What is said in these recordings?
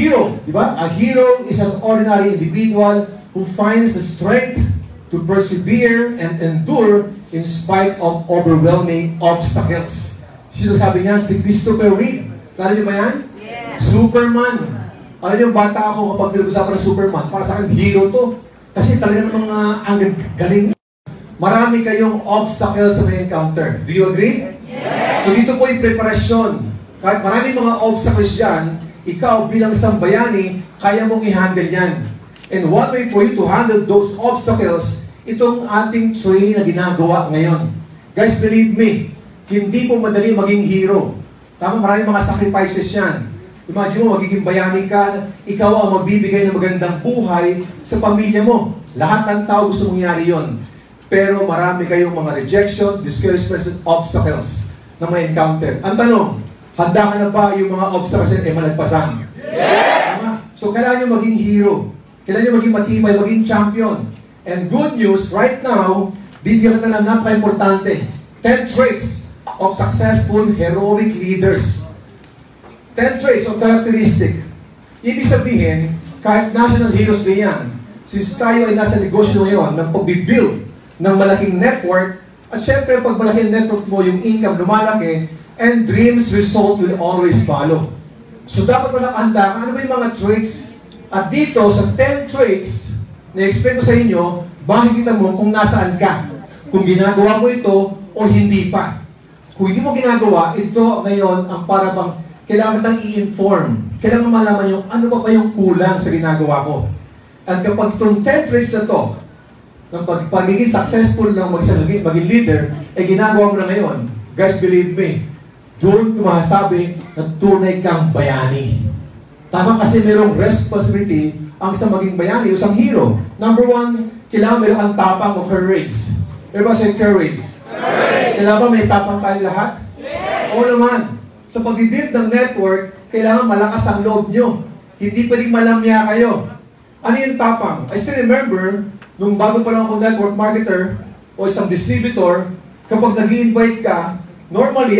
hero, di ba? A hero is an ordinary individual who finds the strength to persevere and endure in spite of overwhelming obstacles. Sino sabi niyan? Si Christopher Reeve. Lalo niyo ba yan? Yeah. Superman. Alam niyo, bata ako kapag pinag-usapan ng Superman, para sa akin, hero to. Kasi talaga ng mga ang galing niya. Marami kayong obstacles na encounter. Do you agree? Yeah. So dito po yung preparasyon. Kahit maraming mga obstacles dyan, ikaw bilang isang bayani, kaya mong i-handle yan. And one way for you to handle those obstacles, itong ating training na ginagawa ngayon. Guys, believe me, hindi po madali maging hero. Tama, maraming mga sacrifices yan. Imagine mo, magiging bayani ka, ikaw ang magbibigay ng magandang buhay sa pamilya mo. Lahat ng tao gusto mangyari yon. Pero marami kayong mga rejection, discouragements, and obstacles na may encounter. Ang tanong, handa ka na ba yung mga obstacles ay malagpasan? Yes! Tama? So, kailangan nyo maging hero. Kailangan nyo maging matibay, maging champion. And good news, right now, bibigyan kita ng napaka-importante. 10 traits of successful, heroic leaders. 10 traits of characteristic. Ibig sabihin, kahit national heroes din yan, since tayo ay nasa negosyo ngayon ng pag-build ng malaking network, at syempre, pag malaking network mo, yung income lumalaki, and dreams result will always follow. So, dapat mo nakahanda ka. Ano ba yung mga traits? At dito, sa 10 traits, na-explain ko sa inyo, makikita mo kung nasaan ka. Kung ginagawa mo ito o hindi pa. Kung hindi mo ginagawa, ito ngayon ang para bang kailangan kitang i-inform. Kailangan malaman yung ano pa yung kulang sa ginagawa ko. At kapag itong 10 traits na to, ng pagiging successful ng maging leader, ay ginagawa mo na ngayon, guys, believe me, doon kumasabi na tunay kang bayani. Tama, kasi mayroong responsibility ang isang maging bayani, isang hero. Number 1, kailangan mayroong ang tapang o courage. Everybody say courage. Kailangan ba may tapang tayo lahat? Yes. Oo naman. Sa pag-build ng network, kailangan malakas ang loob nyo. Hindi pwedeng malamya kayo. Ano yung tapang? I still remember, nung bago pa lang akong network marketer o isang distributor, kapag nag-i-invite ka, normally,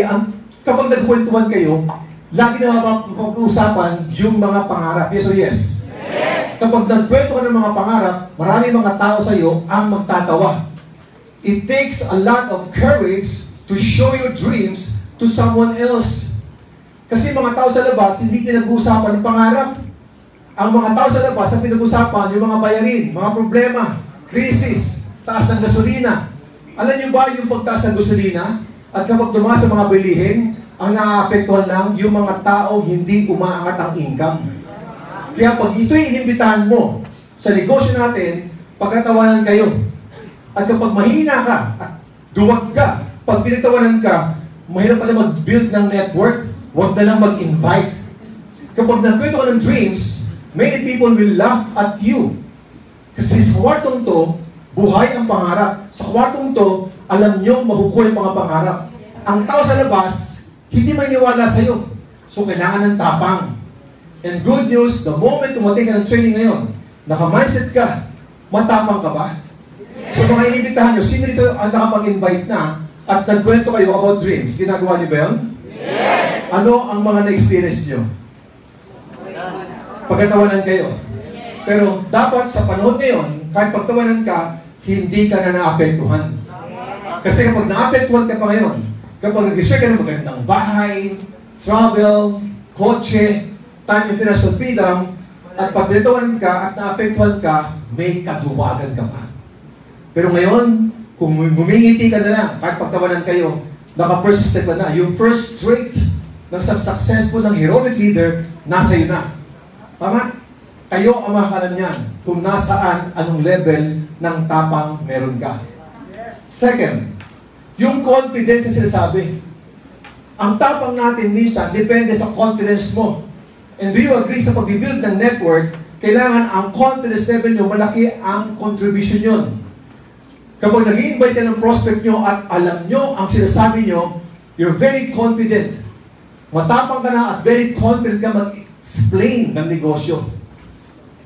kapag nagkwentuhan kayo, lagi na mapag-uusapan yung mga pangarap. Yes or yes? Yes. Kapag nagkwento ka ng mga pangarap, marami mga tao sa iyo ang magtatawa. It takes a lot of courage to show your dreams to someone else. Kasi mga tao sa labas, hindi pinag-uusapan ng pangarap. Ang mga tao sa labas, ang pinag-uusapan yung mga bayarin, mga problema, krisis, taas ng gasolina. Alam niyo ba yung pagtaas ng gasolina? At kapag tumaas sa mga bilihin, ang naaapektuhan lang yung mga tao hindi umaangat ang income. Kaya pag ito'y inimbitahan mo sa negosyo natin, pagkatawanan kayo. At kapag mahina ka at duwag ka, pag pinagtawanan ka, mahirap pala mag-build ng network, huwag na lang mag-invite. Kapag nagkwento ka ng dreams, many people will laugh at you. Kasi sa kwartong to, buhay ang pangarap. Sa kwartong to, alam nyo makukuha yung mga pangarap. Ang tao sa labas, hindi maniwala sa'yo. So, kailangan ng tapang. And good news, the moment tumating ka ng training ngayon, naka-mindset ka, matapang ka ba? So, mga inibitahan nyo, sino dito ang nakapag-invite na at nagkwento kayo about dreams? Ginagawa niyo ba yun? Yes! Ano ang mga na-experience nyo? Pagkatawanan kayo. Pero dapat sa panahon ngayon, kahit pagtawanan ka, hindi ka na naapektuhan. Kasi kapag naapektuhan ka pa ngayon, kapag nag-share ka ng magandang bahay, travel, kotse, time yung financial freedom, at pag pinatawanan ka at naapektuhan ka, may kaduwagan ka pa. Pero ngayon, kung gumingiti ka na lang, kahit pagtawanan kayo, naka-first step ka na. Yung first trait ng successful ng heroic leader, nasa iyo na. Tama? Kayo ang makakalan niyan kung nasaan, anong level ng tapang meron ka. Second, yung confidence na sinasabi. Ang tapang natin minsan, depende sa confidence mo. And do you agree sa pag-build ng network, kailangan ang confidence level nyo, malaki ang contribution yun. Kapag nag-i-invite ka ng prospect nyo at alam nyo ang sinasabi nyo, you're very confident. Matapang ka na at very confident ka mag-explain ng negosyo.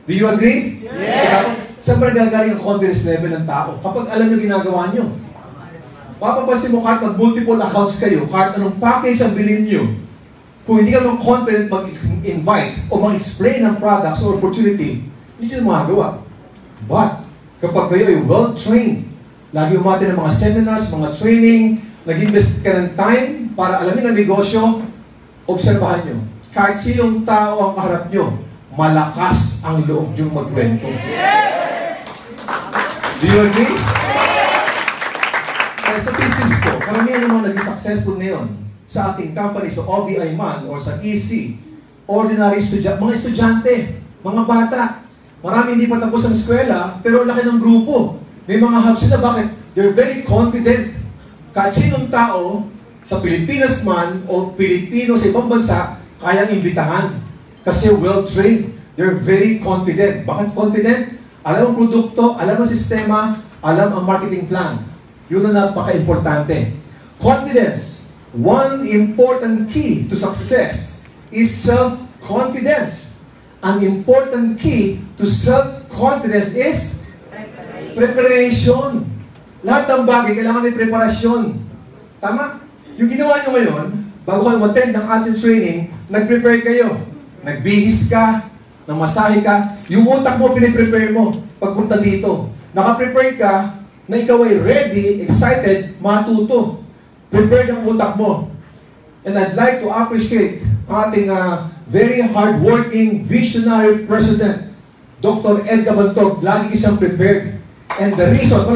Do you agree? Yes! Saan ba nagagaling ang confidence level ng tao? Kapag alam nyo ginagawa nyo. Papapasin mo kahit mag-multiple accounts kayo, kahit anong package ang bilhin nyo, Kung hindi ka naman confident mag-invite o mag-explain ng products or opportunity, hindi nyo magagawa. But, kapag kayo ay well-trained, lagi umati ng mga seminars, mga training, nag-invest ka ng time para alamin ang negosyo, obserbahan nyo. Kahit sinong tao ang kaharap nyo, malakas ang loob nyo magkwento. Do you agree? Kaya sa business ko, karamihan naman naging successful ngayon sa ating company, sa OBI man, or sa EC, ordinary mga estudyante, mga bata. Marami hindi pa tapos ang eskwela, pero laki ng grupo. May mga hubs sila. Bakit? They're very confident. Kahit sinong tao, sa Pilipinas man, o Pilipino sa ibang bansa, kayang imbitahan. Kasi well-trained. They're very confident. Bakit confident? Alam ang produkto, alam ang sistema, alam ang marketing plan. Yun ang napaka-importante. Confidence. One important key to success is self-confidence. An important key to self-confidence is preparation. Lahat ng bagay, kailangan may preparasyon. Tama? Yung ginawa nyo ngayon, bago kayo attend ng ating training, nag-prepare kayo. Nagbihis ka, namasahe ka, yung utak mo, piniprepare mo pagpunta dito. Naka-prepare ka na ikaw ay ready, excited, matuto. Prepare ang utak mo. And I'd like to appreciate ating very hard-working, visionary president, Dr. Ed Cabantog. Lagi isang prepared. And the reason,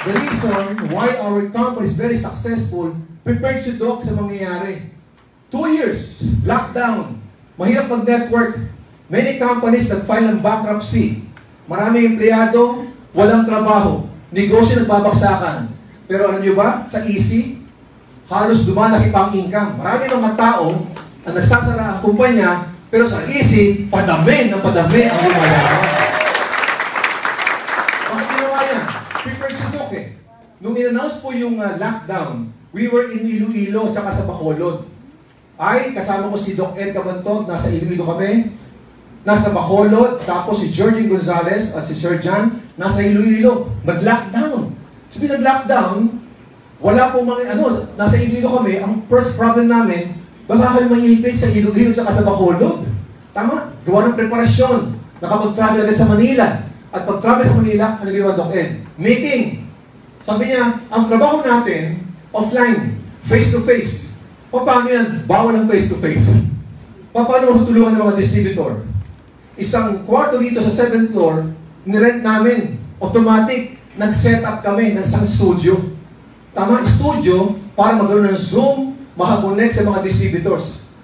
the reason why our company is very successful, prepared si Doc sa mangyayari. 2 years, lockdown, mahirap mag-network. Many companies nag-file ng bankruptcy. Maraming empleyado, walang trabaho. Negosyo nagbabaksakan. Pero alam nyo ba, sa EC, halos lumalaki pa ang income. Marami mga tao ang nagsasara ang kumpanya, pero sa EC, padami ng padami ang lumalaki. Bakit ginawa yan? Prepare si Doc eh. Nung in-announce po yung lockdown, we were in Iloilo, tsaka sa Bacolod. Ay, kasama ko si Doc Ed Cabantog, nasa Iloilo kami. Nasa Bacolod, tapos si Georgie Gonzalez at si Sir John, nasa Iloilo. Nag-lockdown. Sabi nag-lockdown, wala po mga, nasa Iloilo kami, ang first problem namin, baka kayo mangipit sa Iloilo at sa Bacolod. Tama? Gawa ng preparasyon. Nakapag-travel agad sa Manila. At pag-travel sa Manila, ano ginawa Doc Ed? Meeting. Sabi niya, ang trabaho natin, offline, face-to-face. Paano yan? Bawal ang face-to-face. Paano matutulungan ng mga distributor? Isang kwarto dito sa 7th floor, nirent namin. Automatic, nag-set up kami ng isang studio. Tama, studio para magkaroon ng Zoom, makakonect sa mga distributors.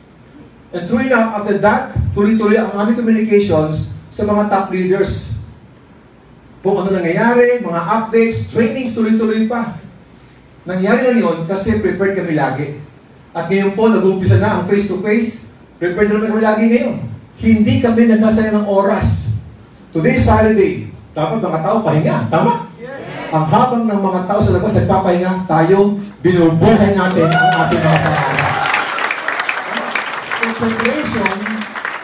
And true enough, after that, tuloy-tuloy ang aming communications sa mga top leaders. Kung ano nangyayari, mga updates, trainings, tuloy-tuloy pa. Nangyari lang yun kasi prepared kami lagi. At ngayon po, nag-uumpisa na ang face-to-face. Prepared na kami lagi ngayon. Hindi kami nagkasaya ng oras. Today, Saturday, dapat mga tao pahinga. Tama? Yes. Ang habang ng mga tao sa labas nagpapahinga, tayo, binubuhay natin ang ating mga pangalan. So, preparation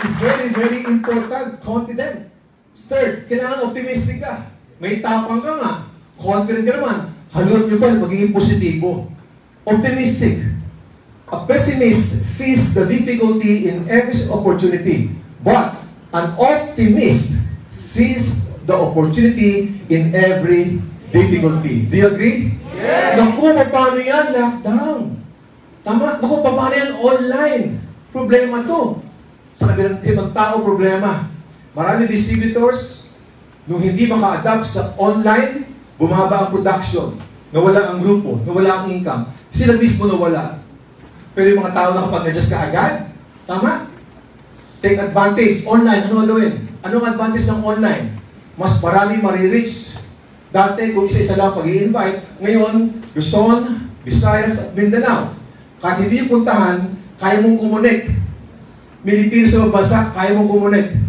is very, very important. Confident. Third, kailangan optimistic ka. May tapang ka nga. Confident ka naman. Halot nyo ba, magiging positibo. Optimistic. A pessimist sees the difficulty in every opportunity, but an optimist sees the opportunity in every difficulty. Do you agree? Yes! Naku, paano yan? Lockdown. Tama? Naku, paano yan? Online. Problema to. Sa kabilang ibang tao, problema. Marami distributors, nung hindi maka-adapt sa online, bumaba ang production. Nawala ang grupo. Nawala ang income. Sila mismo nawala. Pero yung mga tao nakapag-adjust ka agad, tama? Take advantage. Online, ano gawin? Anong advantage ng online? Mas marami marireach. Dati, kung isa-isa lang pag-i-invite, ngayon, Luzon, Visayas, at Mindanao. Kahit hindi yung puntahan, kaya mong kumunik. Pilipinas sa bansa, kaya mong kumunik.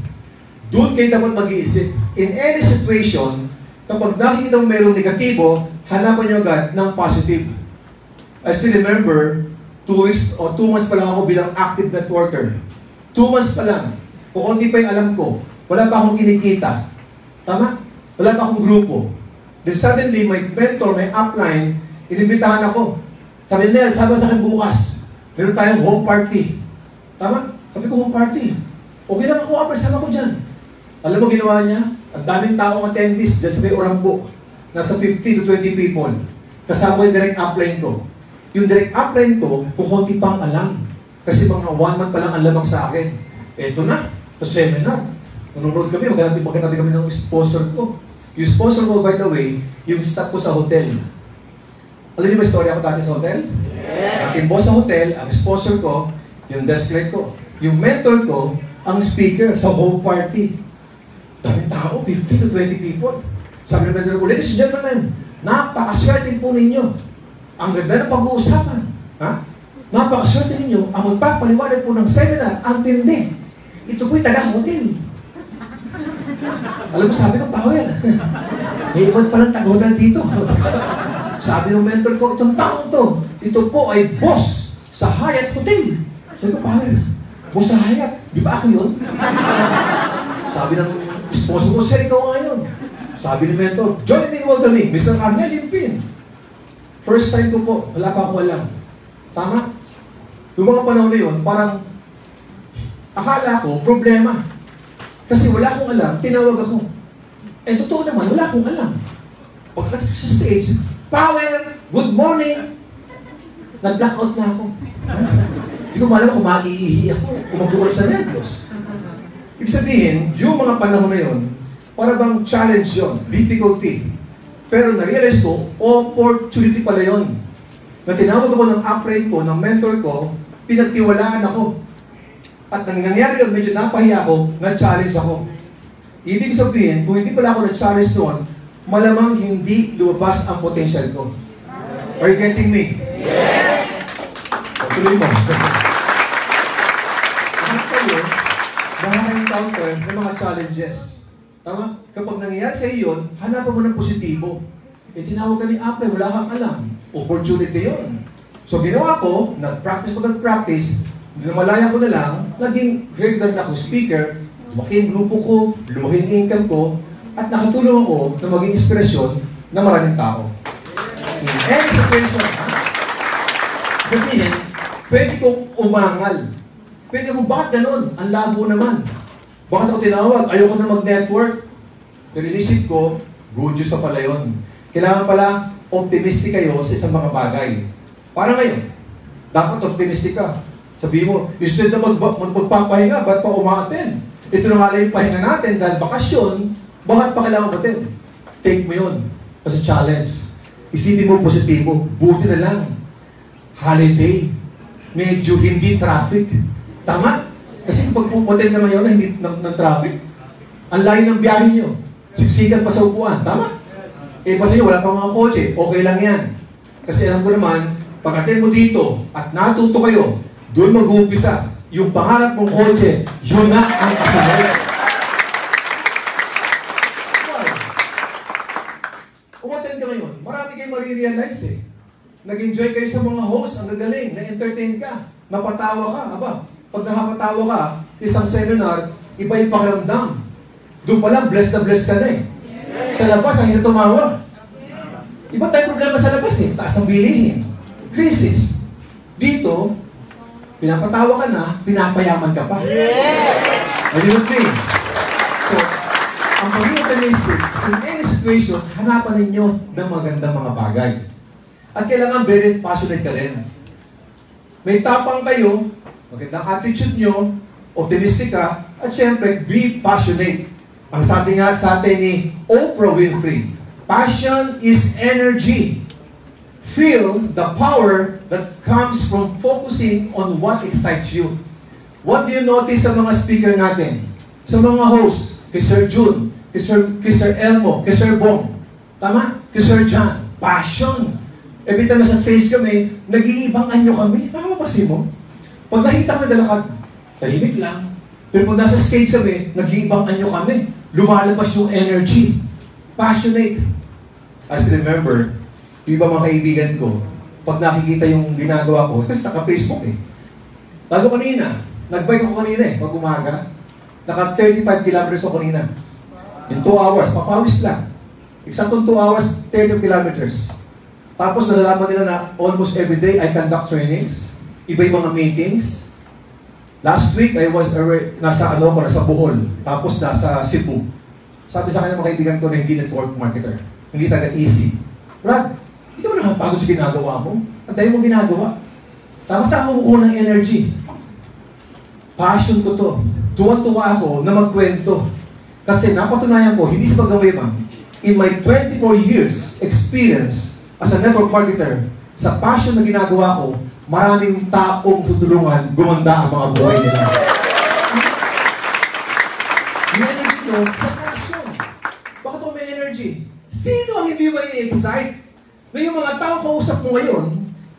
Doon kayo dapat mag-iisip. In any situation, kapag nakikita mong mayroong negatibo, hanapan nyo agad ng positive. I still remember, 2 weeks o 2 months pa lang ako bilang active networker. 2 months pa lang. Kung hindi pa yung alam ko, wala pa akong kinikita. Tama? Wala pa akong grupo. Then suddenly, my mentor, my upline, inimbitahan ako. Sabi niya, sabi sa akin bukas, meron tayong home party. Tama? Sabi ko, home party. Okay lang ako, presama ko dyan. Alam mo ginawa niya? Ang daming taong attendees dyan sa may Orangbo. Nasa 50 to 20 people. Kasama yung direct upline ko. Yung direct upline ko, kukunti pang alam. Kasi mga 1 month pa lang ang lamang sa akin. Eto na, sa seminar. Nanonood kami, magkatabi kami ng sponsor ko. Yung sponsor ko, by the way, yung staff ko sa hotel. Alam niyo ba istorya ko dati sa hotel? Yes. Aking boss sa hotel, ang sponsor ko, yung desk clerk ko. Yung mentor ko, ang speaker sa home party. Daming tao, 50 to 20 people. Sabi ng mentor ko, ladies and gentlemen, napakaswerte po ninyo. Ang ganda ng pag-uusapan. Ha? Napakaswerte ninyo. Ang magpapaliwanag po ng seminar, ang tindi. Ito po'y taga-hotel. Alam mo, sabi ko, power. May iwan palang taga-hotel dito. Sabi ng mentor ko, itong taong to, ito po ay boss sa Hyatt Hotel. Sabi ko, power. Boss sa Hyatt. Di ba ako yun? Sabi ng sponsor ko, sir, ikaw nga yun. Sabi ng mentor, join me in welcoming, Mr. Arnel Limpin. First time ko po, wala pa akong alam. Tama? Yung mga panahon na yun, parang akala ko, problema. Kasi wala akong alam, tinawag ako. Eh, totoo naman, wala akong alam. Pagkat sa stage, power, good morning. Nag-blackout na ako. Hindi ko malam kung maiihi ako, kung magbukulog sa nervyos. Ibig sabihin, yung mga panahon na yun, para bang challenge yun, difficulty. Pero na-realize ko, opportunity pala yun. Na tinawag ako ng upline ko, ng mentor ko, pinagtiwalaan ako. At nangyari yun, medyo napahiya ako, na-challenge ako. Ibig sabihin, kung hindi pala ako na-challenge doon, malamang hindi lumabas ang potential ko. Are you getting me? Yes! O, tuloy mo. At kayo, makaka-encounter ng mga challenges. Tama? Kapag nangyayari sa iyo yun, hanapan mo ng positibo. Eh, tinawag ka ni Apple, wala kang alam. Opportunity yun. So, ginawa ko, nag-practice, malaya ko na lang, naging regular na ako speaker, lumaki yung grupo ko, lumaki yung income ko, at nakatulong ako na maging inspirasyon ng maraming tao. In any situation, sabihin, pwede kong umangal. Pwede kong, bakit ganun? Ang labo naman. Bakit ako tinawag? Ayoko na mag-network. Pero inisip ko, good news na pala yun. Kailangan pala, optimistic kayo sa isang mga bagay. Para ngayon, dapat optimistic ka. Sabihin mo, instead na magpapahinga, ba't pa umaaten? Ito na nga lang yung pahinga natin dahil bakasyon, bakit pa kailangan batin? Take mo yun. Kasi challenge. Isipin mo positibo. Buti na lang. Holiday. Medyo hindi traffic. Tama? Kasi pag puputin naman yun na hindi ng traffic, ang layo ng biyahe nyo. Siksikan pa sa upuan. Tama? Eh, basta nyo, wala pang mga kotse. Okay lang yan. Kasi alam ko naman, pag-attend mo dito at natuto kayo, doon mag-uumpisa. Yung pangarap mong kotse, yun na ang kasunod. Umattend ka ngayon, marami kayong marirealize eh. Nag-enjoy kayo sa mga host, ang gagaling, na-entertain ka, napatawa ka, aba. Pag nakapatawa ka, isang seminar, iba yung pakiramdam. Doon pa lang, blessed ka na eh. Sa labas, ang hindi tumawa. Iba tayong problema sa labas eh. Taas ang bilihin. Crisis. Dito, pinapatawa ka na, pinapayaman ka pa. Are you with me? So, ang pagiging optimistic, in any situation, hanapan ninyo ng magandang mga bagay. At kailangan very passionate ka rin. May tapang kayo, magandang attitude nyo, optimistic ka, at syempre, be passionate. Ang sabi nga sa atin ni Oprah Winfrey, passion is energy. Feel the power that comes from focusing on what excites you. What do you notice sa mga speaker natin? Sa mga hosts, kay Sir June, kay Sir Elmo, kay Sir Bong, tama? Kay Sir John, passion. Every time sa stage kami, nag-iibang anyo kami. Nakakapasin mo? Pag nakita kami dalakad, tahimik lang. Pero pag nasa stage kami, nag-iibang anyo kami. Lumalabas yung energy. Passionate. As remember, yung iba mga kaibigan ko, pag nakikita yung ginagawa ko, kasi naka-Facebook eh. Lalo kanina, nag-bike ako kanina eh, pag umaga. Naka 35 kilometers ako kanina. In 2 hours, papawis lang. Eksaktong 2 hours, 30 kilometers. Tapos nalalaman nila na almost every day I conduct trainings, iba-ibang mga meetings. Last week, nasa Bohol, tapos nasa Cebu. Sabi sa kanya mga kaibigan ko na hindi network marketer, hindi taga-easy. Brad, hindi ka ba nakapagod sa ginagawa mo? Ang dahil mong ginagawa. Tapos saan mo kukuha ng energy? Passion ko to. Tuwa-tuwa ako na magkwento. Kasi napatunayan ko, hindi sa paggawa, in my 24 years experience as a network marketer, sa passion na ginagawa ko, maraming taong tutulungan, gumanda ang mga buhay nila. Yung energy nyo, sa passion. Bakit mo may energy? Sino ang hindi ba i-excite? Na yung mga taong kausap mo ngayon,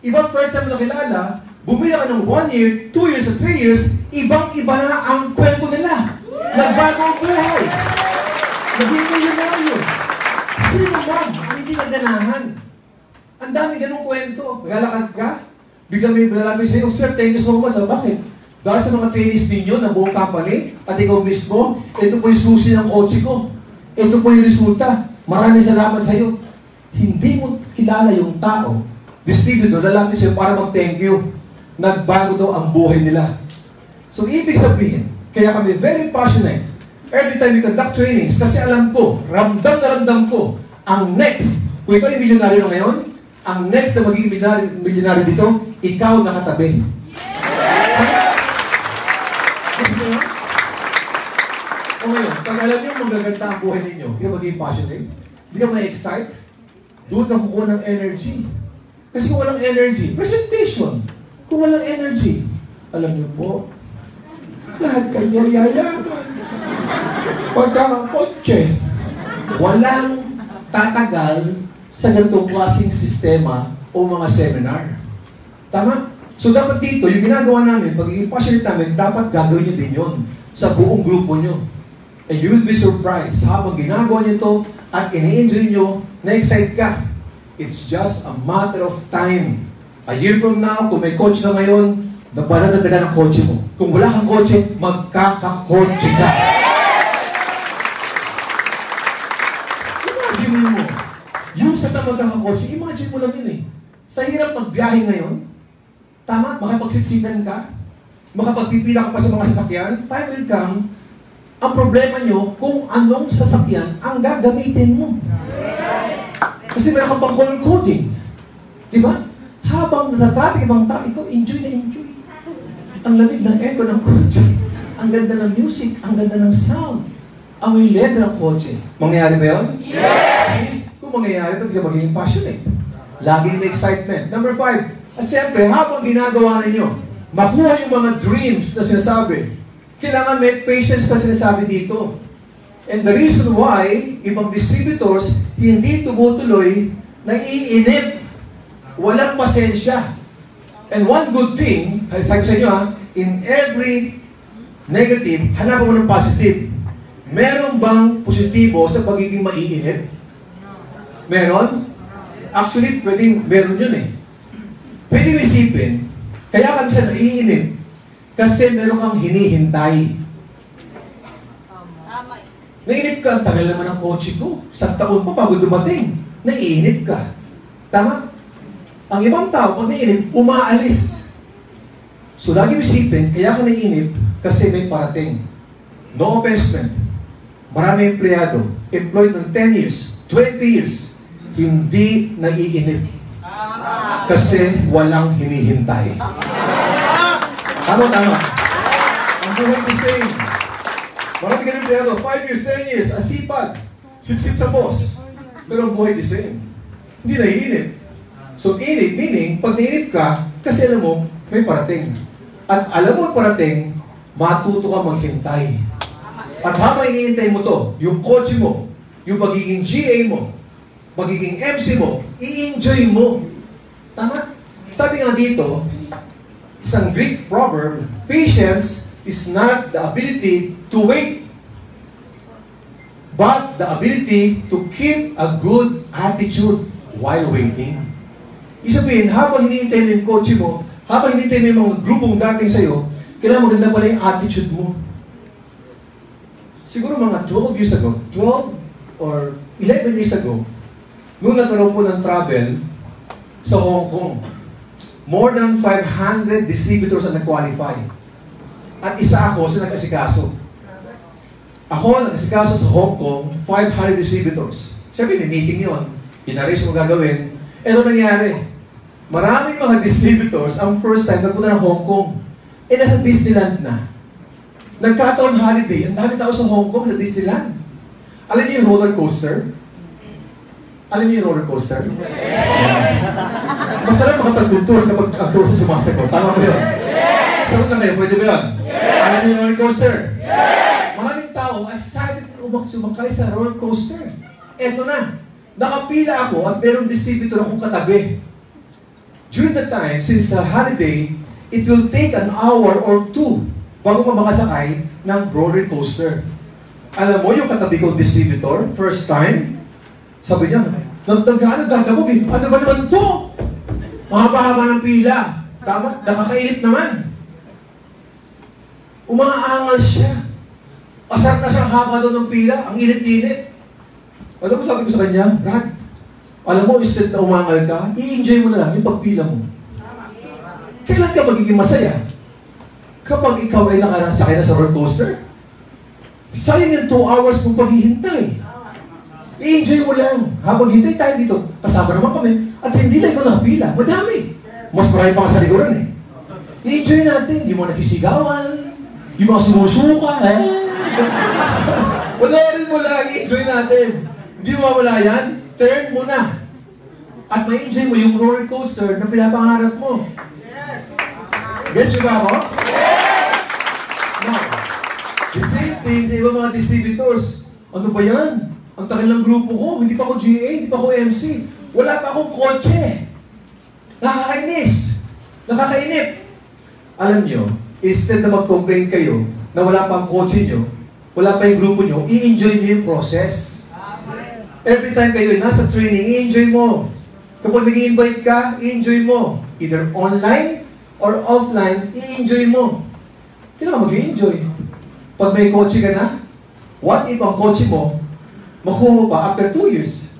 ibang first time na kilala, bumila ka ng 1 year, 2 years, at 3 years, ibang-iba na ang kwento nila. Nagbago ang buhay. Naging milyonaryo. Sino ba? Hindi naganahan. Ang dami ganong kwento. Maglalakad ka, biglang may lalapit sa'yo, Sir, thank you so much. Bakit? Dahil sa mga trainees ninyo ng buong company, at ikaw mismo, ito po yung susi ng kotse ko. Ito po yung resulta. Maraming salamat sa'yo. Hindi mo kilala yung tao. Distributor, lalapit sa'yo para mag-thank you. Nagbago daw ang buhay nila. So, ibig sabihin, kaya kami very passionate every time we conduct trainings kasi alam ko, ramdam na ramdam ko, ang next, kung ikaw yung milyonaryo ngayon, ang next na magiging milyonaryo dito, ikaw nakatabi. O ngayon, pag alam niyo magaganda ang buhay ninyo, hindi ka magiging passionate, hindi ka ma-excite, doon ka kukuha ng energy. Kasi kung walang energy, presentation. Kung walang energy, alam niyo po, lahat kayo yayaman. Pagkakakotse, walang tatagal sa ganitong klaseng sistema o mga seminar. Tama? So dapat dito, yung ginagawa namin, pagiging passionate namin, dapat gagawin nyo din yun sa buong grupo nyo. And you will be surprised habang ginagawa nyo ito at ini-enjoy nyo, na-excite ka. It's just a matter of time. A year from now, kung may coach ka ngayon, napaladadagan ang kotse mo. Kung wala kang kotse, magkakakotse ka. Imagine mo, yung sa magkakakotse, imagine mo lang yun eh. Sa hirap magbiyahe ngayon, tama, makapagsiksikan ka, makapagpipila ka pa sa mga sasakyan, time will come, ang problema nyo kung anong sasakyan ang gagamitin mo. Kasi meron ka pang color coding. Di ba? Habang nasa-traffic ibang tao, ikaw enjoy na enjoy. Ang lamig ng aircon ng kotse. Ang ganda ng music, ang ganda ng sound. Ang may letra ng kotse. Mangyayari ba yun? Yes! Kung mangyayari, hindi ka magiging passionate. Laging may excitement. Number 5, at siyempre, habang ginagawa ninyo, makuha yung mga dreams na sinasabi. Kailangan may patience na sinasabi dito. And the reason why, ibang distributors, hindi tumutuloy, naiinip, walang pasensya. And one good thing, sabi ko sa inyo in every negative, hanapan mo ng positive. Meron bang positibo sa pagiging maiinip? Meron? Actually, meron yun eh. Pwede isipin, kaya kami sa naiinip, kasi meron kang hinihintay. Naiinip ka, tagal naman ang kotse ko. Sa taon pa bago dumating, naiinip ka. Tama? Ang ibang tao, pag naiinip, umaalis. So, lagi isipin, kaya ka naiinip kasi may parating. No offense, marami empleyado, employed ng 10 years, 20 years, hindi naiinip. Kasi walang hinihintay. Tama. Ang buhay the same. Marami ka empleyado, 5 years, 10 years, asipag, sip-sip sa boss. Pero ang buhay the same. Hindi naiinip. So, inip, meaning, pag nainip ka, kasi alam mo, may parating. At alam mo parating, matuto ka maghintay. At habang hinihintay mo to, yung kotse mo, yung pagiging GA mo, pagiging MC mo, i-enjoy mo. Tama? Sabi nga dito, isang Greek proverb, patience is not the ability to wait, but the ability to keep a good attitude while waiting. Isabihin, habang hinihintay mo yung kotse mo, habang hinihintay mo yung mga grupong dating sa'yo, kailangan maganda pala yung attitude mo. Siguro mga 12 years ago, 12 or 11 years ago, nung nagkaroon po ng travel, sa Hong Kong. More than 500 distributors ang nag-qualify. At isa ako sa nag-asikaso. Ako nag-asikaso sa Hong Kong, 500 distributors. Siyempre, may meeting yun. Inaris mo gagawin. Ito nangyari. Maraming mga distributors ang first time nagpunta ng Hong Kong. Nasa Disneyland na. Nagkataon holiday, ang dami tao sa Hong Kong sa Disneyland. Alam niyo yung roller coaster? Alam niyo yung roller coaster? Masarap makapag-tour kapag ang tour sa sumasagot. Tama ba yun? Sagot na kayo, pwede ba yun? Alam niyo yung roller coaster? Maraming tao excited na sumakay sa roller coaster. Eto na. Nakapila ako at merong distributor akong katabi. During the time, since holiday, it will take an hour or two bago ka makasakay ng roller coaster. Alam mo, yung katabi kong distributor, first time, sabi niya, nagdagabog eh. Ano ba naman to? Mahaba-haba ng pila. Tama? Nakakainit naman. Umaangal siya. Asar na siyang haba doon ng pila. Ang init-init. Alam mo, sabi ko sa kanya, Rad, alam mo, instead na umangal ka, i-enjoy mo na lang yung pagpila mo. Kailan ka magiging masaya? Kapag ikaw ay nakarasakay na sa roller coaster, sayang yung 2 hours mong paghihintay. I-enjoy mo lang. Habang hintay tayo dito, kasama naman kami, at hindi lang ikaw nakapila. Madami. Mas marami pa sa likuran eh. I-enjoy natin. Yung mga nakisigawan, yung mga sumusuka, Panoorin mo lang, i-enjoy natin. Hindi mo mawala yan, turn mo na. At ma-enjoy mo yung roller coaster na pinapangarap mo. Gets nyo ba ako? Now, the same thing sa ibang mga distributors. Ano ba yan? Ang tagal ng grupo ko, hindi pa ako GA, hindi pa ako MC. Wala pa akong kotse. Nakakainis. Nakakainip. Alam nyo, instead na mag-complain kayo na wala pa ang kotse nyo, wala pa yung grupo nyo, i-enjoy nyo yung process. Every time kayo nasa training, i-enjoy mo. Kapag nag-i-invite ka, i-enjoy mo. Either online or offline, i-enjoy mo. Kailangan mag-i-enjoy. Pag may kotse ka na, what if ang kotse mo, makuha mo pa after 2 years?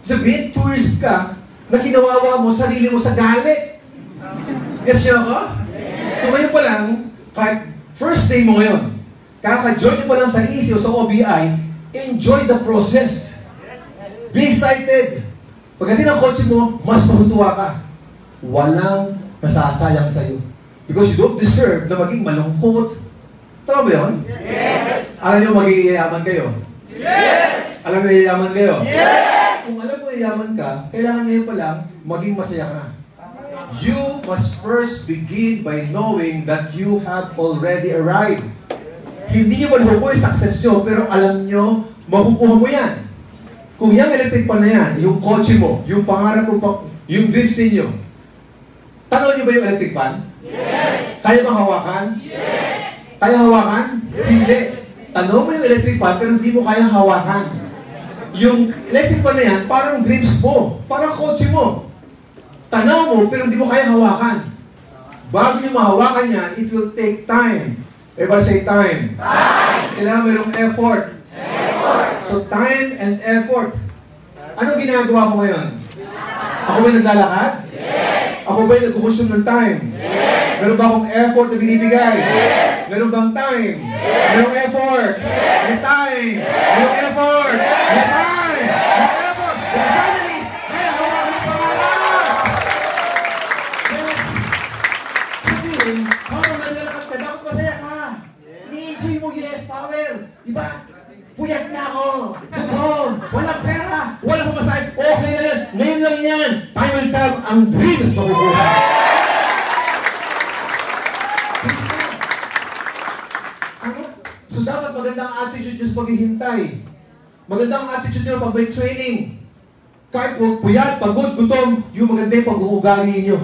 Sabihin, 2 years ka, na kinawawa mo sarili mo sa galit. Yes, siya ako? So ngayon pa lang, kahit first day mo ngayon, kaka-join mo pa lang sa EC o sa OBI, enjoy the process. Be excited. Pagdating ng kotse mo, mas mahutuwa ka. Walang nasasayang sa'yo. Because you don't deserve na maging malungkot. Tama ba yun? Yes! Alam niyo magiging yayaman kayo? Yes! Alam niyo yayaman kayo? Yes! Kung alam mo yayaman ka, kailangan ngayon pa lang maging masaya ka. You must first begin by knowing that you have already arrived. Hindi niyo malukuha yung success nyo, pero alam niyo, makukuha mo yan. Kung yung electric pan na yan, yung kotse mo, yung pangarap mo, yung dreams ninyo, tanaw niyo ba yung electric pan? Yes! Kaya bang hawakan? Yes! Kaya hawakan? Yes! Hindi. Tanaw mo yung electric pan, pero hindi mo kayang hawakan. Yung electric pan na yan, parang dreams mo, parang kotse mo. Tanaw mo, pero hindi mo kayang hawakan. Bago niyo mahawakan yan, it will take time. Everybody say time. Time! Kailangan mayroong effort. Effort! So time and effort. Anong ginagawa ko ngayon? Ako ba'y naglalakad? Yes! Ako ba'y nag-consume ng time? Yes! Meron ba akong effort na binibigay? Yes! Meron bang time? Yes! Merong effort? Yes! May time? Yes! Merong effort? Yes! May time? Yes! May effort? And finally, kaya hawakan ng pangalan! Yes! Sabihin, habang naglalakad ka, dapat masaya ka. Ini-enjoy mo, yes, power. Diba? Puyat na ako. Gutom. Walang pera. Walang pumasay. Okay na yan. Ngayon lang yan. Time will come. Ang dreams mabubuhay. So dapat magandang attitude nyo sa paghihintay. Magandang attitude nyo pag may training. Kahit puyat, pagod, gutom, yung maganda yung pag-uugali nyo.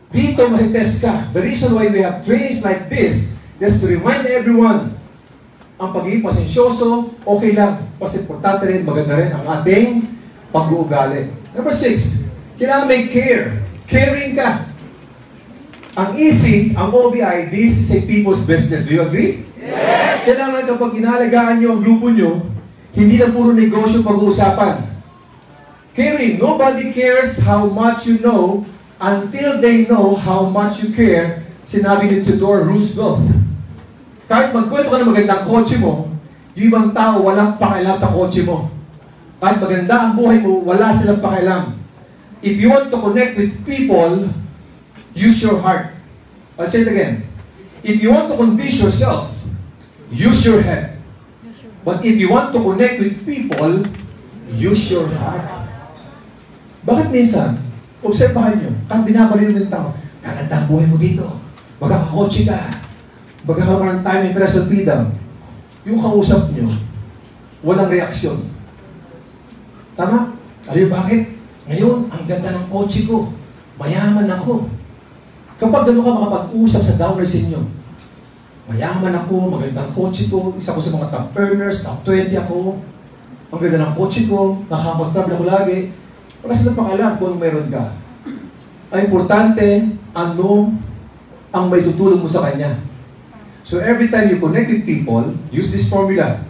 Dito mahitest ka. The reason why we have trainings like this is to remind everyone, ang pagiging pasensyoso, okay lang. Mas importante rin, maganda rin ang ating pag-uugali. Number 6, kailangan may care. Caring ka. Ang easy, ang OBI, this is a people's business. Do you agree? Yes! Kailangan kapag inalagaan nyo ang grupo nyo, hindi na puro negosyo pag-uusapan. Caring, nobody cares how much you know until they know how much you care, sinabi ni Theodore Roosevelt. Kahit magkwento ka ng magandang kotse mo, yung ibang tao walang pakialam sa kotse mo. Kahit maganda ang buhay mo, wala silang pakialam. If you want to connect with people, use your heart. I'll say it again. If you want to convince yourself, use your head. But if you want to connect with people, use your heart. Bakit minsan, obserbahan nyo, kahit binabaliw ng tao, gaganda ang buhay mo dito, magkakakotse ka, magkakaroon ng time and financial freedom, yung kausap nyo, walang reaksyon. Tama? Alam bakit? Ngayon, ang ganda ng kotse ko, mayaman ako. Kapag gano'n ka makapag-usap sa downers inyo, mayaman ako, magandang kotse ko, isa ko sa mga top earners, top 20 ako, ang ganda ng kotse ko, nakakapag-travel ako lagi, wala silang pakialam kung meron ka. Ang importante, ano ang may tutulong mo sa kanya. So every time you connect with people, use this formula.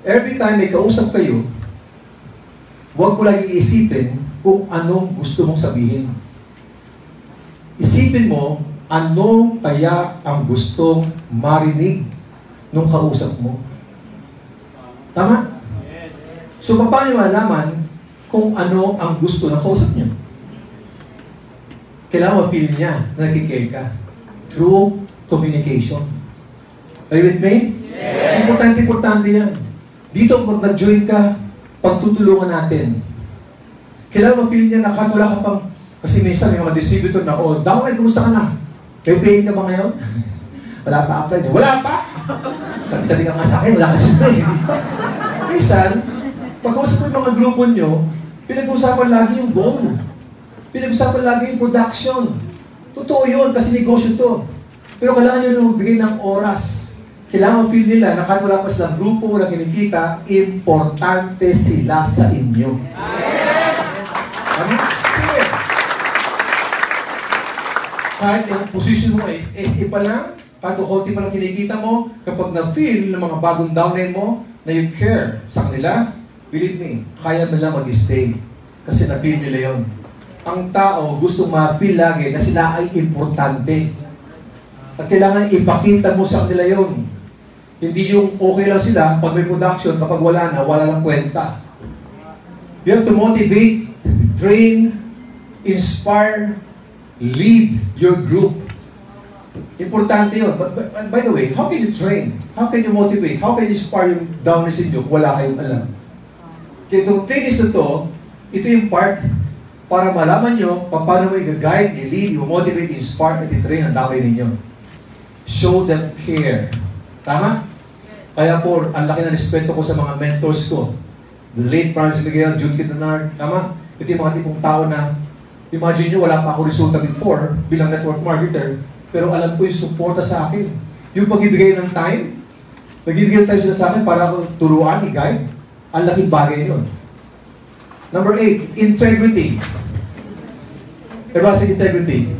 Every time may kausap kayo, huwag mo lang iisipin kung anong gusto mong sabihin. Isipin mo, ano kaya ang gustong marinig nung kausap mo. Tama? So paano malaman kung ano ang gusto ng kausap niyo? Kailangan ma-feel niya na nag-care ka. Through communication. Are you with me? Yes. So, importante yan. Dito, pag nag-join ka, pagtutulungan natin. Kailangan ma-feel niya na kahit wala ka pang, kasi minsan may mga distributor na, oh, downline, kumusta ka na? May pay ka ba ngayon? Wala pa apply niya. Wala pa! Tabi-tabi ka nga sa akin, wala ka siya. Minsan, pagkausap ko yung mga grupo nyo, pinag-usapan lagi yung goal. Pinag-usapan lagi yung production. Totoo yun, kasi negosyo to. Pero kailangan nyo rin magbigay ng oras. Kailangan feel nila na kahit wala pa silang grupo, walang kinikita, importante sila sa inyo. Ano? Kahit yung position mo ay SE pa lang, kahit konti pa lang kinikita mo, kapag na-feel ng mga bagong downline mo na you care sa kanila, believe me, kaya nila mag-stay. Kasi na-feel nila yon. Ang tao gusto ma-feel lagi na sila ay importante. At kailangan ipakita mo sa kanila yon. Hindi yung okay lang sila pag may production, kapag wala na, wala lang kwenta. You have to motivate, train, inspire, lead your group. Importante yun. But by the way, how can you train? How can you motivate? How can you inspire yung downers inyo kung wala kayong alam? Kaya itong trainings na to, ito yung part para malaman nyo paano mo i-guide, i-lead, i-motivate, i-inspire, at i-train ang downer ninyo. Show them care. Tama? Kaya po, ang laki ng respeto ko sa mga mentors ko. The late Francis Miguel, Jude Kitanar, tama? Ito yung mga tipong tao na, imagine nyo, wala pa ako resulta before bilang network marketer, pero alam ko yung suporta sa akin. Yung pagbibigay ng time, nagbibigay ng time sila sa akin para ako turuan, i-guide, ang laking bagay yun. Number 8, integrity. Everyone say integrity.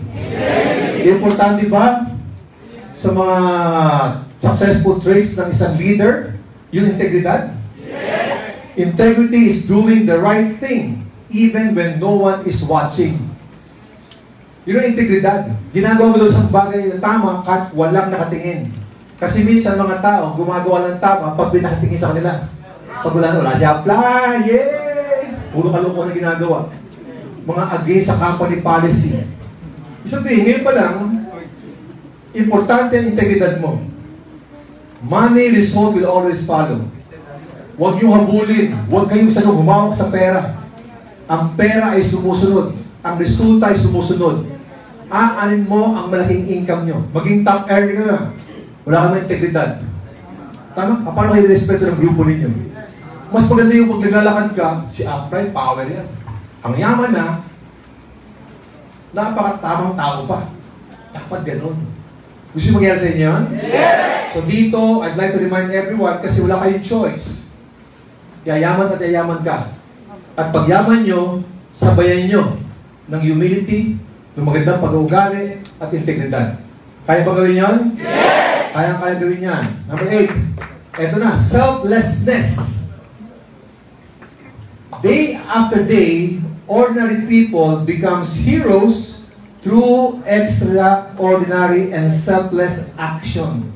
Importante ba sa mga successful traits ng isang leader, yung integridad? Yes. Integrity is doing the right thing even when no one is watching. Yun ang integridad. Ginagawa mo daw isang bagay na tama kahit walang nakatingin. Kasi minsan mga tao gumagawa ng tama pag pinakatingin sa kanila. Pag wala siya apply, yay! Puro kalungkot na ginagawa. Mga against sa company policy. Sabihin, ngayon pa lang, importante ang integridad mo. Money result will always follow. Huwag niyo habulin. Huwag kayong sanong humawak sa pera. Ang pera ay sumusunod. Ang resulta ay sumusunod. Aanin mo ang malaking income nyo. Maging top earner ka. Wala ka ng integridad. Tama? Paano kayo respeto ng grupo ninyo? Mas maganda yung pag naglalakad ka, si upright, power yan. Ang yaman na, napakatamang tao pa. Dapat ganun. Gusto yung mangyari sa inyo yan? Yes! So dito, I'd like to remind everyone kasi wala kayong choice. Yayaman at yayaman ka. At pagyaman nyo, sabayan nyo ng humility, ng magandang pag-uugali, at integridad. Kaya ba gawin yan? Yes! Kaya gawin yan. Number 8. Ito na, selflessness. Day after day, ordinary people becomes heroes through extraordinary and selfless action.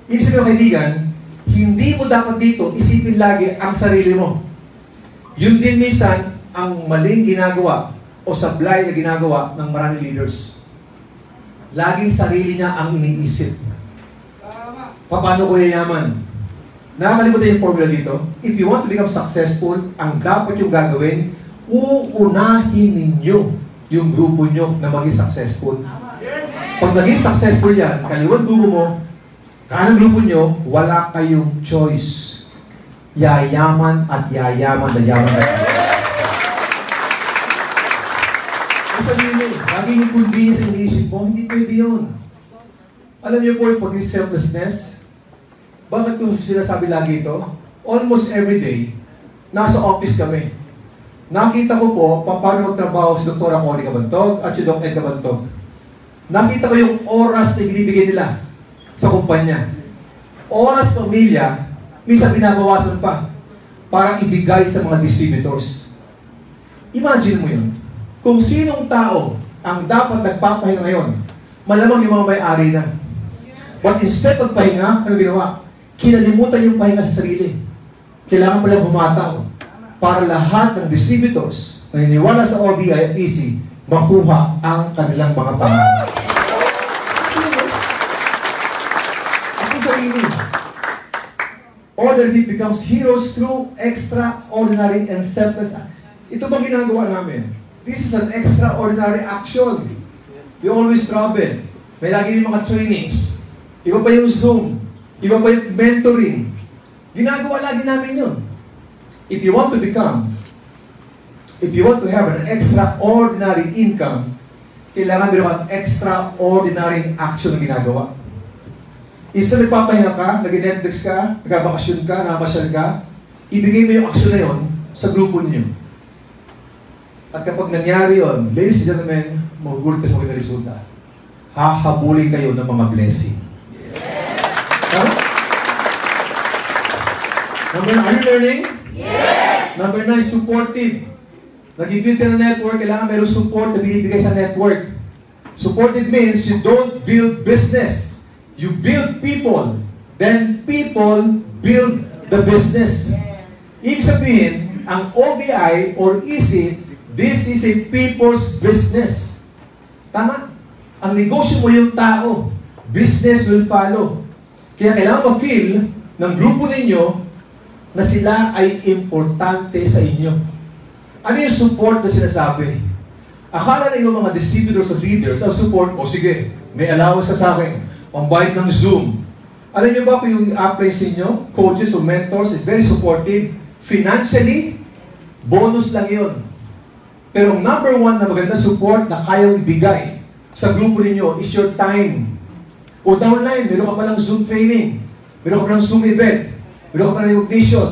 Ibig sabihin, kaibigan, hindi mo dapat dito isipin lagi ang sarili mo. Yun din minsan ang maling ginagawa o sablay na ginagawa ng maraming leaders. Laging sarili niya ang iniisip. Paano ko yayaman? Nakakalimutan yung formula dito. If you want to become successful, ang dapat yung gagawin, uunahin ninyo yung grupo nyo na maging successful. Pag naging successful yan, kaliwan grupo mo, kaanang grupo nyo, wala kayong choice. Yayaman at yayaman na yaman na yaman. Ang sabihin nyo, lagi yung convenience sa iniisip mo, hindi pwede yun. Alam niyo po yung pag-selflessness, bakit ko sinasabi lagi ito? Almost every day, nasa office kami. Nakita ko po paano magtrabaho si Dr. Cory Cabantog at si Dr. Ed Cabantog. Nakita ko yung oras na binibigay nila sa kumpanya. Oras pamilya, minsan binabawasan pa para ibigay sa mga distributors. Imagine mo yun. Kung sinong tao ang dapat nagpapahinga ngayon, malamang yung mga may-ari na. But instead of pahinga, ano ginawa? Kinalimutan yung pahinga sa sarili. Kailangan palang humataw para lahat ng distributors na naniniwala sa OBI at EC makuha ang kanilang mga pangalan. Ako sarili. Ordinary becomes heroes through extraordinary and selfless. Ito bang ginagawa namin? This is an extraordinary action. We always travel. May lagi yung mga trainings. Iba pa yung Zoom. Iba pa yung mentoring. Ginagawa lagi namin yun. If you want to have an extraordinary income, kailangan meron kang extraordinary action na ginagawa. Isa nagpapahinga ka, nag-Netflix ka, nagbakasyon ka, namasyal ka, ibigay mo yung action na yun sa grupo niyo. At kapag nangyari yun, ladies and gentlemen, magugulat ka sa mga resulta. Hahabulin kayo ng mga blessing. Huh? Number 9, are you learning? Yes! Number 9, supportive. Nag-build ka ng network, kailangan mayroong support na binibigay sa network. Supportive means you don't build business. You build people. Then people build the business. Ibig sabihin, ang OBI or EC, this is a people's business. Tama? Ang negosyo mo yung tao. Business will follow. Kaya kailangan ma-feel ng grupo ninyo na sila ay importante sa inyo. Ano yung support na sinasabi? Akala na yung mga distributors o leaders, ang support, o sige, may allowance ka sa akin, pambayad ng Zoom. Alam niyo ba kung yung apply sa inyo, coaches o mentors is very supportive, financially, bonus lang yun. Pero number 1 na maganda support na kayang ibigay sa grupo ninyo is your time. O downline, meron ka palang Zoom training, meron ka palang Zoom event, meron ka palang recognition,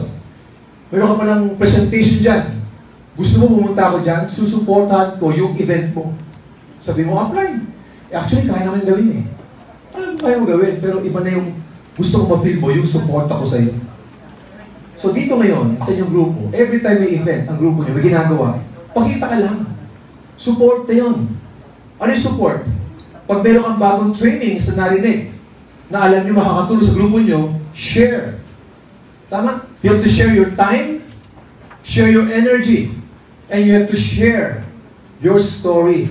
meron ka palang presentation dyan. Gusto mo pumunta ako dyan, susuportahan ko yung event mo. Sabi mo, apply. Actually, kaya naman gawin eh. Alam mo kaya mo gawin, pero iba na yung gusto ko ma-feel mo, yung support ako sa iyo. So dito ngayon, sa inyong grupo, every time may event, ang grupo nyo, may ginagawa, pakita ka lang. Support na yun. Ano yung support? Pag meron kang bagong training sa narinig, na alam nyo makakatulong sa grupo nyo, share. Tama? You have to share your time, share your energy, and you have to share your story.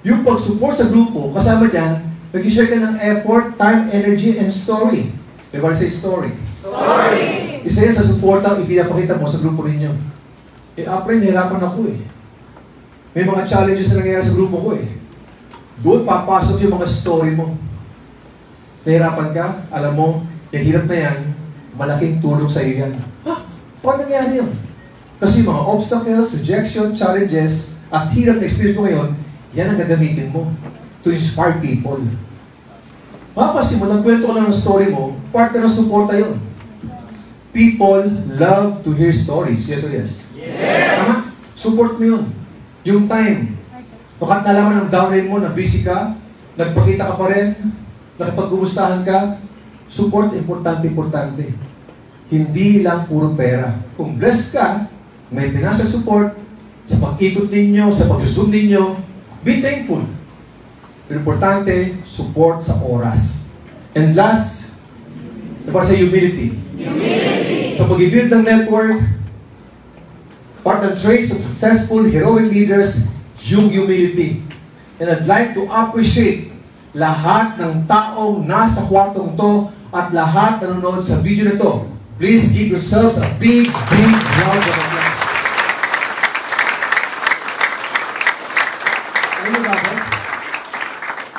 Yung pag-support sa grupo, kasama dyan, nag-share ka ng effort, time, energy, and story. Everybody say story. Story! Isa yan sa support ang ipinapakita mo sa grupo ninyo. Apply, nahirapan ako eh. May mga challenges na nangyayari sa grupo ko eh. Doon papasok yung mga story mo. Nahirapan ka, alam mo, yung hirap na yan, malaking tulong sa iyo yan. Ha? Paano nangyari yun? Kasi mga obstacles, rejection, challenges, at hirap na experience mo ngayon, yan ang gagamitin mo to inspire people. Mapasin mo, nagkwento ko lang ng story mo, part na ng suporta yun. People love to hear stories. Yes or yes? Yes! Tama? Support mo yun. Yung time. Bakit nalaman ng downline mo na busy ka, nagpakita ka pa rin, nakipag-gumustahan ka, support, importante. Hindi lang puro pera. Kung blessed ka, may financial support, sa pag-ikot ninyo, sa pag-resume ninyo, be thankful. Pero importante, support sa oras. And last, para sa humility. Sa pag-build ng network, part ng traits of successful, heroic leaders, yung humility. And I'd like to appreciate lahat ng taong nasa kwartong to at lahat na nanonood sa video na to. Please give yourselves a big, big round of applause. Alam mo bakit?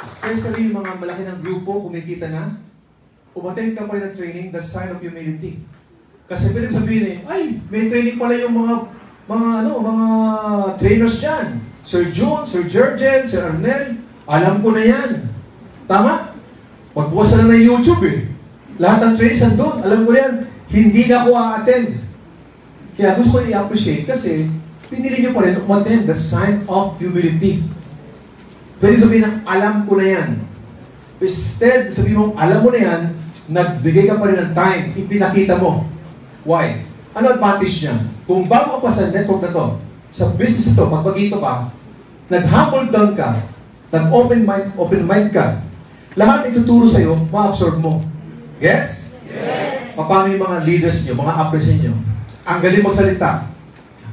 Especially yung mga malaki ng grupo, kumikita na, umattend ka pa rin ng training, that's sign of humility. Kasi pwede sabihin ay, may training pala yung mga trainers dyan. Sir John, Sir Jurgen, Sir Arnel, alam ko na yan. Tama? Pagbukas na ng YouTube Lahat ng trainers nandun, alam ko yan. Hindi na ako a-attend. Kaya gusto ko i-appreciate kasi pinili nyo pa rin umattend, the sign of humility. Pwede sabihin ng alam ko na yan. Instead, sabihin mo, alam mo na yan, nagbigay ka pa rin ng time, ipinakita mo. Why? Ano advantage niya? Kung bago ka pa sa network na to, sa business ito, pagpagito ka, nag-humble down ka, nag-open mind ka, lahat ituturo sa'yo, ma-absorb mo. Gets? Yes! Paano yung mga leaders nyo, mga appreciate nyo? Ang galing magsalita,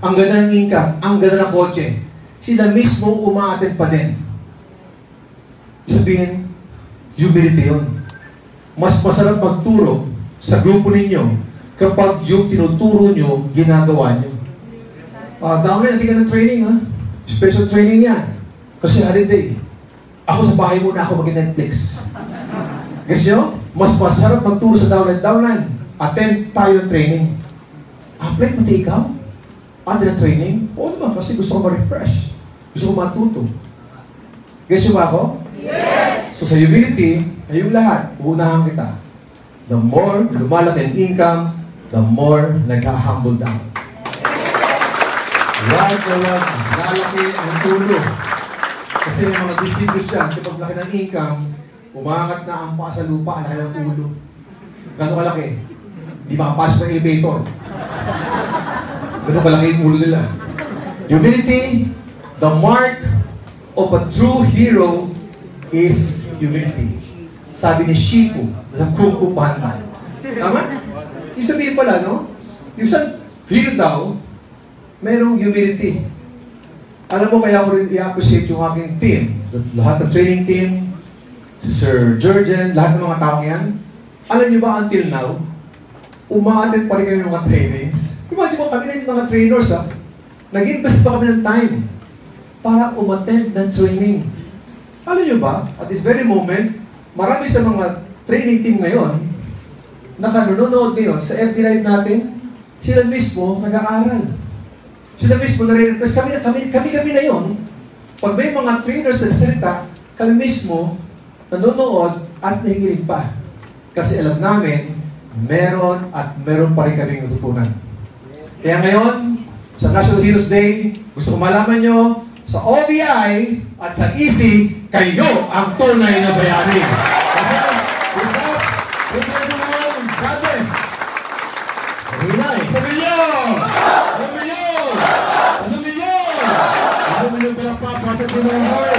ang ganda ng income, ang ganda ng kotse, sila mismo umaattend pa din. Sabihin, humility yun. Mas masarap magturo sa grupo ninyo kapag yung tinuturo nyo, ginagawa nyo. Dami natin ka ng training, ha? Special training yan. Kasi holiday. Ako sa bahay muna ako mag-Netflix. Guess nyo? Mas masarap magturo sa downline. Attend tayo ng training. Apply pati ikaw? Attend ng training? Oo naman, kasi gusto ko ma-refresh. Gusto ko matuto. Guess nyo ba ako? Yes! So sa humility, kayong lahat, uunahan kita. The more lumalaki ang income, the more nag-humble down. Wag na wag, lalaki ang tulo. Kasi yung mga distributors dyan, kapag laki ng income, umangat na ang paa sa lupa, ang laki ng ulo. Gano'ng kalaki? Hindi makapasok ng elevator. Gano'ng kalaki yung ulo nila. Humility, the mark of a true hero is humility. Sabi ni Shifu, sa Kung Fu Panda. Tama? Yung sabihin pala, no? Yung sa hero daw, merong humility. Alam mo, kaya ko rin i-appreciate yung aking team. Lahat ng training team, si Sir Jurgen, lahat ng mga tao yan. Alam niyo ba, until now, umaattend pa rin kami ng mga trainings. Imagine mo, kami na yung mga trainers, ha? Nag-invest pa kami ng time para umattend ng training. Alam niyo ba, at this very moment, marami sa mga training team ngayon, nanonood ngayon sa FB Live natin, sila mismo nag-aaral. Sila mismo nare-request. Kami na yun. Pag may mga trainers na nagsalita, kami mismo nanonood at nahinginig pa. Kasi alam namin, meron pa rin kaming natutunan. Kaya ngayon, sa National Heroes Day, gusto ko malaman nyo, sa OBI at sa EC, kayo ang tunay na bayani. Okay? With everyone, God bless. Sa milyon! Sa milyon! Sa milyon! Sa milyon! Sa milyon!